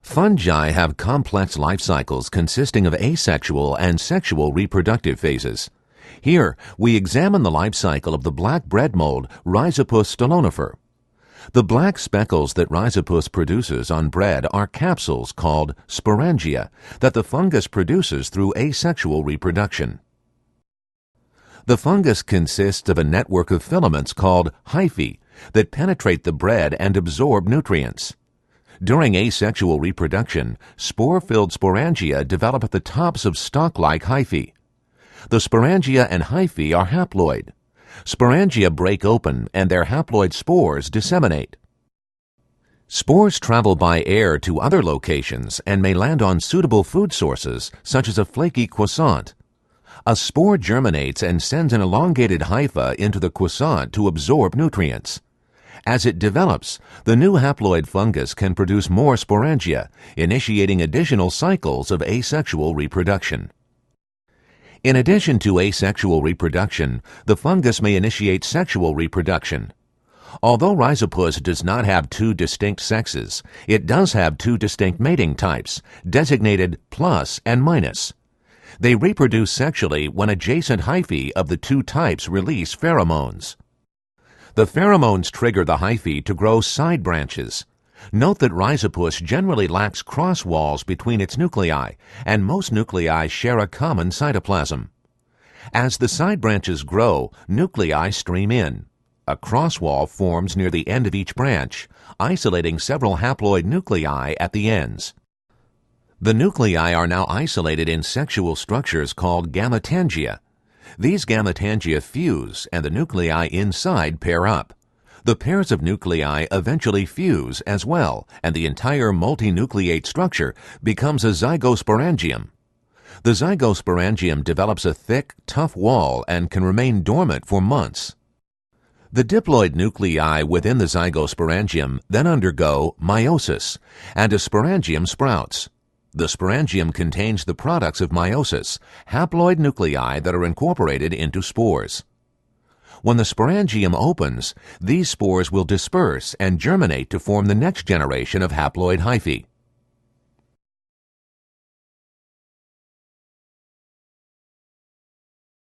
Fungi have complex life cycles consisting of asexual and sexual reproductive phases. Here, we examine the life cycle of the black bread mold Rhizopus stolonifer. The black speckles that Rhizopus produces on bread are capsules called sporangia that the fungus produces through asexual reproduction. The fungus consists of a network of filaments called hyphae that penetrate the bread and absorb nutrients. During asexual reproduction, spore-filled sporangia develop at the tops of stalk-like hyphae. The sporangia and hyphae are haploid. Sporangia break open and their haploid spores disseminate. Spores travel by air to other locations and may land on suitable food sources, such as a flaky croissant. A spore germinates and sends an elongated hypha into the croissant to absorb nutrients. As it develops, the new haploid fungus can produce more sporangia, initiating additional cycles of asexual reproduction. In addition to asexual reproduction, the fungus may initiate sexual reproduction. Although Rhizopus does not have two distinct sexes, it does have two distinct mating types, designated plus and minus. They reproduce sexually when adjacent hyphae of the two types release pheromones. The pheromones trigger the hyphae to grow side branches. Note that Rhizopus generally lacks cross walls between its nuclei, and most nuclei share a common cytoplasm. As the side branches grow, nuclei stream in. A cross wall forms near the end of each branch, isolating several haploid nuclei at the ends. The nuclei are now isolated in sexual structures called gametangia. These gametangia fuse and the nuclei inside pair up. The pairs of nuclei eventually fuse as well, and the entire multinucleate structure becomes a zygosporangium. The zygosporangium develops a thick, tough wall and can remain dormant for months. The diploid nuclei within the zygosporangium then undergo meiosis, and a sporangium sprouts. The sporangium contains the products of meiosis, haploid nuclei that are incorporated into spores. When the sporangium opens, these spores will disperse and germinate to form the next generation of haploid hyphae.